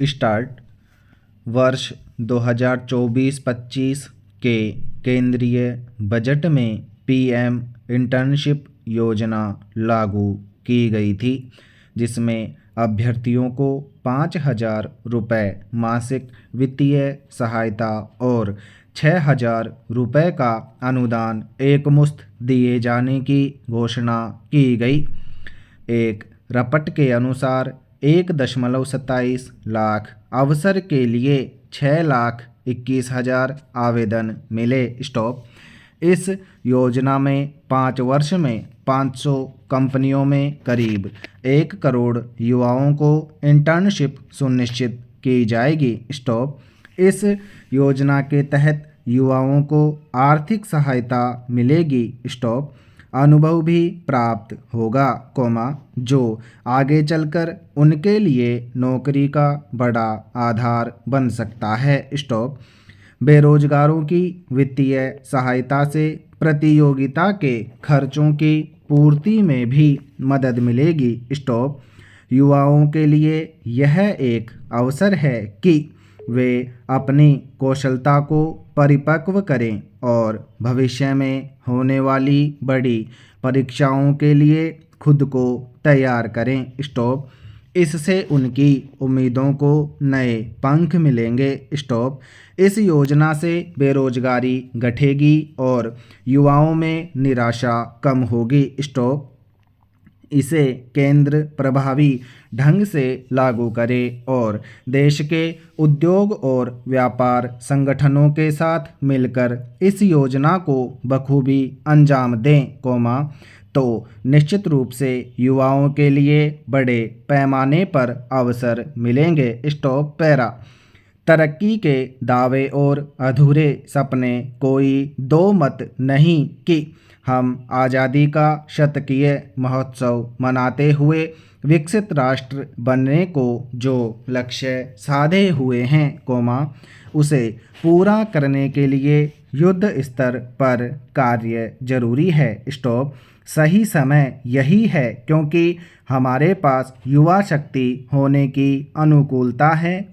Start. वर्ष 2024-25 के केंद्रीय बजट में पीएम इंटर्नशिप योजना लागू की गई थी, जिसमें अभ्यर्थियों को 5,000 रुपये मासिक वित्तीय सहायता और 6,000 रुपये का अनुदान एकमुश्त दिए जाने की घोषणा की गई। एक रपट के अनुसार 1.27 लाख अवसर के लिए 6,21,000 आवेदन मिले। स्टॉप। इस योजना में 5 वर्ष में 500 कंपनियों में करीब 1 करोड़ युवाओं को इंटर्नशिप सुनिश्चित की जाएगी। स्टॉप। इस योजना के तहत युवाओं को आर्थिक सहायता मिलेगी। स्टॉप। अनुभव भी प्राप्त होगा, जो आगे चलकर उनके लिए नौकरी का बड़ा आधार बन सकता है। स्टॉप। बेरोजगारों की वित्तीय सहायता से प्रतियोगिता के खर्चों की पूर्ति में भी मदद मिलेगी। स्टॉप। युवाओं के लिए यह एक अवसर है कि वे अपनी कौशलता को परिपक्व करें और भविष्य में होने वाली बड़ी परीक्षाओं के लिए खुद को तैयार करें। स्टॉप। इससे उनकी उम्मीदों को नए पंख मिलेंगे। स्टॉप। इस योजना से बेरोजगारी घटेगी और युवाओं में निराशा कम होगी। स्टॉप। इसे केंद्र प्रभावी ढंग से लागू करे और देश के उद्योग और व्यापार संगठनों के साथ मिलकर इस योजना को बखूबी अंजाम दें, तो निश्चित रूप से युवाओं के लिए बड़े पैमाने पर अवसर मिलेंगे। स्टॉप। पैरा। तरक्की के दावे और अधूरे सपने। कोई दो मत नहीं कि हम आज़ादी का शतकीय महोत्सव मनाते हुए विकसित राष्ट्र बनने को जो लक्ष्य साधे हुए हैं, उसे पूरा करने के लिए युद्ध स्तर पर कार्य जरूरी है। स्टॉप। सही समय यही है क्योंकि हमारे पास युवा शक्ति होने की अनुकूलता है,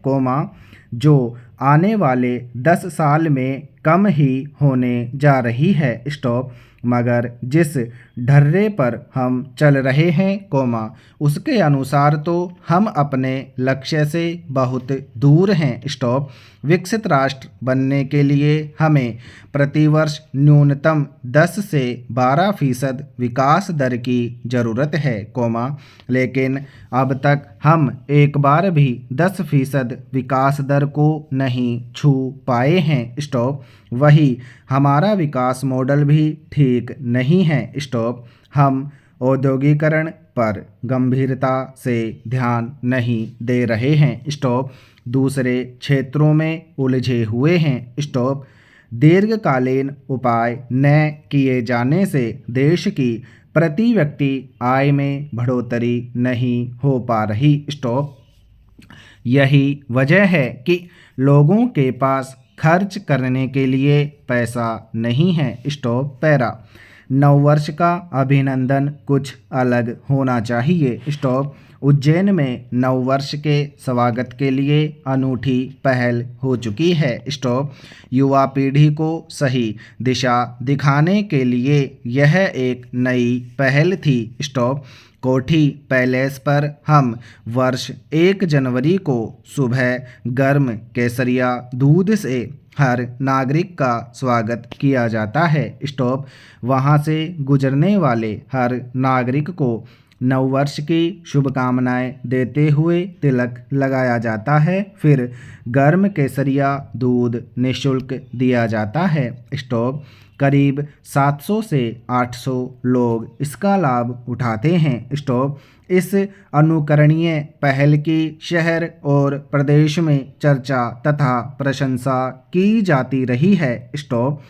जो आने वाले 10 साल में कम ही होने जा रही है। स्टॉप। मगर जिस ढर्रे पर हम चल रहे हैं, उसके अनुसार तो हम अपने लक्ष्य से बहुत दूर हैं। स्टॉप। विकसित राष्ट्र बनने के लिए हमें प्रतिवर्ष न्यूनतम 10 से 12% विकास दर की ज़रूरत है, लेकिन अब तक हम एक बार भी 10% विकास दर को नहीं छू पाए हैं। स्टॉप। वही हमारा विकास मॉडल भी ठीक नहीं है। स्टॉप। हम औद्योगिकरण पर गंभीरता से ध्यान नहीं दे रहे हैं। स्टॉप। दूसरे क्षेत्रों में उलझे हुए हैं। स्टॉप। दीर्घकालीन उपाय न किए जाने से देश की प्रति व्यक्ति आय में बढ़ोतरी नहीं हो पा रही। स्टॉप। यही वजह है कि लोगों के पास खर्च करने के लिए पैसा नहीं है। स्टॉप। पैरा। नववर्ष का अभिनंदन कुछ अलग होना चाहिए। स्टॉप। उज्जैन में नववर्ष के स्वागत के लिए अनूठी पहल हो चुकी है। स्टॉप। युवा पीढ़ी को सही दिशा दिखाने के लिए यह एक नई पहल थी। स्टॉप। कोठी पैलेस पर हम वर्ष 1 जनवरी को सुबह गर्म केसरिया दूध से हर नागरिक का स्वागत किया जाता है। स्टॉप। वहां से गुजरने वाले हर नागरिक को नववर्ष की शुभकामनाएं देते हुए तिलक लगाया जाता है। फिर गर्म केसरिया दूध निःशुल्क दिया जाता है। स्टॉप। करीब 700 से 800 लोग इसका लाभ उठाते हैं। स्टॉप। इस अनुकरणीय पहल की शहर और प्रदेश में चर्चा तथा प्रशंसा की जाती रही है। स्टॉप।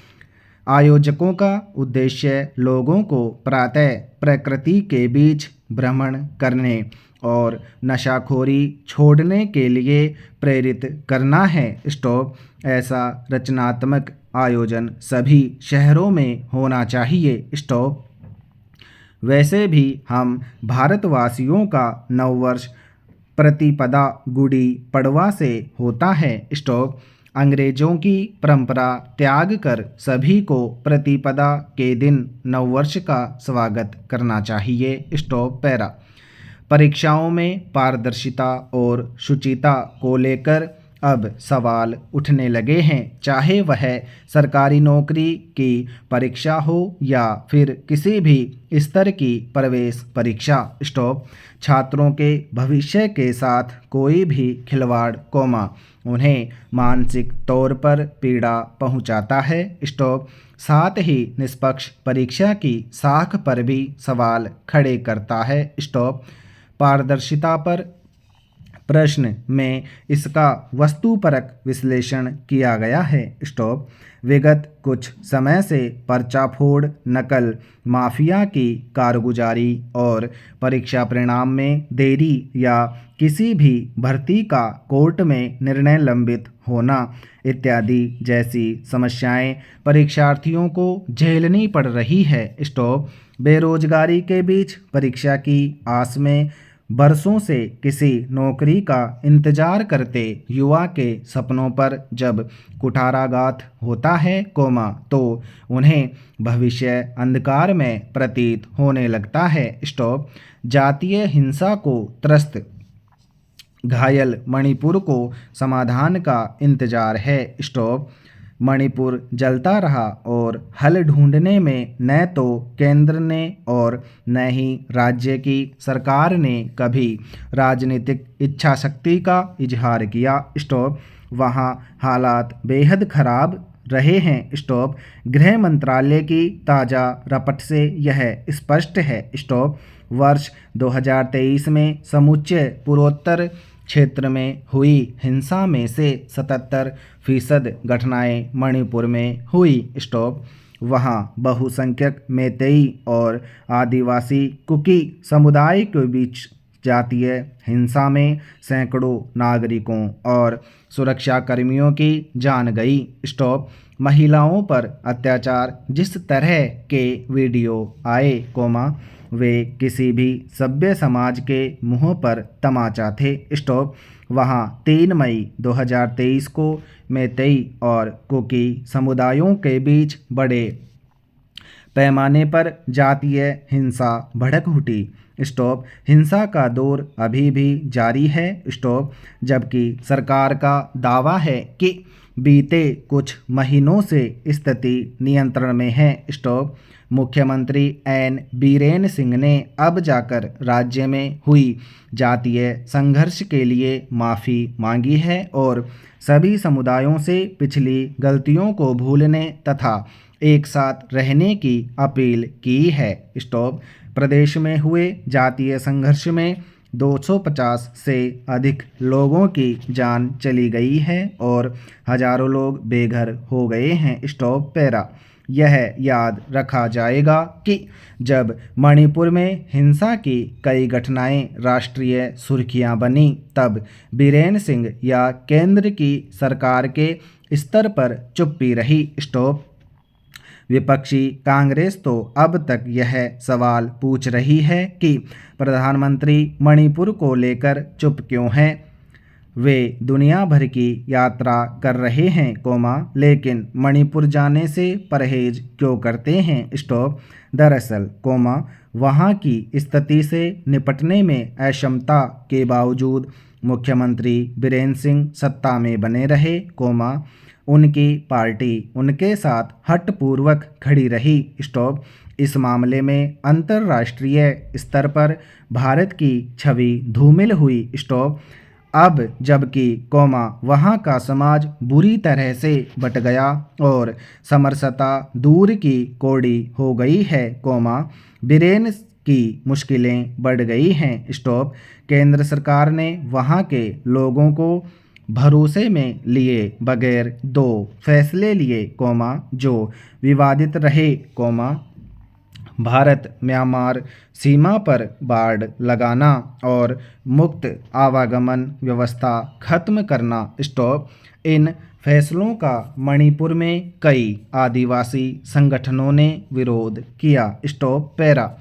आयोजकों का उद्देश्य लोगों को प्रातः प्रकृति के बीच भ्रमण करने और नशाखोरी छोड़ने के लिए प्रेरित करना है। स्टॉप। ऐसा रचनात्मक आयोजन सभी शहरों में होना चाहिए। स्टॉप। वैसे भी हम भारतवासियों का नववर्ष प्रतिपदा गुड़ी पड़वा से होता है। स्टॉप। अंग्रेजों की परंपरा त्याग कर सभी को प्रतिपदा के दिन नववर्ष का स्वागत करना चाहिए। Stop para. परीक्षाओं में पारदर्शिता और शुचिता को लेकर अब सवाल उठने लगे हैं, चाहे वह सरकारी नौकरी की परीक्षा हो या फिर किसी भी स्तर की प्रवेश परीक्षा। स्टॉप। छात्रों के भविष्य के साथ कोई भी खिलवाड़ उन्हें मानसिक तौर पर पीड़ा पहुंचाता है। स्टॉप। साथ ही निष्पक्ष परीक्षा की साख पर भी सवाल खड़े करता है। स्टॉप। पारदर्शिता पर प्रश्न में इसका वस्तुपरक विश्लेषण किया गया है। स्टॉप। विगत कुछ समय से पर्चा फोड़, नकल माफिया की कारगुजारी और परीक्षा परिणाम में देरी या किसी भी भर्ती का कोर्ट में निर्णय लंबित होना इत्यादि जैसी समस्याएं परीक्षार्थियों को झेलनी पड़ रही है। स्टॉप। बेरोजगारी के बीच परीक्षा की आस में बरसों से किसी नौकरी का इंतजार करते युवा के सपनों पर जब कुठाराघात होता है तो उन्हें भविष्य अंधकार में प्रतीत होने लगता है। स्टॉप। जातीय हिंसा को त्रस्त घायल मणिपुर को समाधान का इंतजार है। स्टॉप। मणिपुर जलता रहा और हल ढूंढने में न तो केंद्र ने और न ही राज्य की सरकार ने कभी राजनीतिक इच्छा शक्ति का इजहार किया। स्टॉप। वहाँ हालात बेहद खराब रहे हैं। स्टॉप। गृह मंत्रालय की ताज़ा रिपोर्ट से यह स्पष्ट है। स्टॉप। वर्ष 2023 में समूचे पूर्वोत्तर क्षेत्र में हुई हिंसा में से 77% घटनाएं मणिपुर में हुई। स्टॉप। वहां बहुसंख्यक मैतेई और आदिवासी कुकी समुदाय के बीच जातीय हिंसा में सैकड़ों नागरिकों और सुरक्षाकर्मियों की जान गई। स्टॉप। महिलाओं पर अत्याचार जिस तरह के वीडियो आए वे किसी भी सभ्य समाज के मुंह पर तमाचा थे। स्टॉप। वहां 3 मई 2023 को मैतेई और कुकी समुदायों के बीच बड़े पैमाने पर जातीय हिंसा भड़क उठी। स्टॉप। हिंसा का दौर अभी भी जारी है। स्टॉप। जबकि सरकार का दावा है कि बीते कुछ महीनों से स्थिति नियंत्रण में है। स्टॉप। मुख्यमंत्री एन बीरेन सिंह ने अब जाकर राज्य में हुई जातीय संघर्ष के लिए माफ़ी मांगी है और सभी समुदायों से पिछली गलतियों को भूलने तथा एक साथ रहने की अपील की है। स्टॉप। प्रदेश में हुए जातीय संघर्ष में 250 से अधिक लोगों की जान चली गई है और हजारों लोग बेघर हो गए हैं। Stop para. यह याद रखा जाएगा कि जब मणिपुर में हिंसा की कई घटनाएं राष्ट्रीय सुर्खियां बनी तब बीरेन सिंह या केंद्र की सरकार के स्तर पर चुप्पी रही। स्टॉप। विपक्षी कांग्रेस तो अब तक यह सवाल पूछ रही है कि प्रधानमंत्री मणिपुर को लेकर चुप क्यों हैं। वे दुनिया भर की यात्रा कर रहे हैं लेकिन मणिपुर जाने से परहेज क्यों करते हैं। स्टॉप। दरअसल वहाँ की स्थिति से निपटने में अक्षमता के बावजूद मुख्यमंत्री बीरेन सिंह सत्ता में बने रहे उनकी पार्टी उनके साथ हठपूर्वक खड़ी रही। स्टॉप। इस मामले में अंतर्राष्ट्रीय स्तर पर भारत की छवि धूमिल हुई। स्टॉप। अब जबकि वहाँ का समाज बुरी तरह से बट गया और समरसता दूर की कौड़ी हो गई है बीरेन की मुश्किलें बढ़ गई हैं। स्टॉप। केंद्र सरकार ने वहाँ के लोगों को भरोसे में लिए बगैर 2 फैसले लिए जो विवादित रहे भारत म्यांमार सीमा पर बाड़ लगाना और मुक्त आवागमन व्यवस्था खत्म करना। स्टॉप। इन फैसलों का मणिपुर में कई आदिवासी संगठनों ने विरोध किया। Stop para.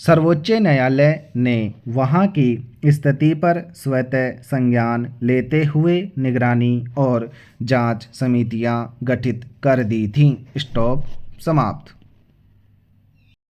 सर्वोच्च न्यायालय ने वहाँ की स्थिति पर स्वतः संज्ञान लेते हुए निगरानी और जांच समितियां गठित कर दी थीं। स्टॉप समाप्त।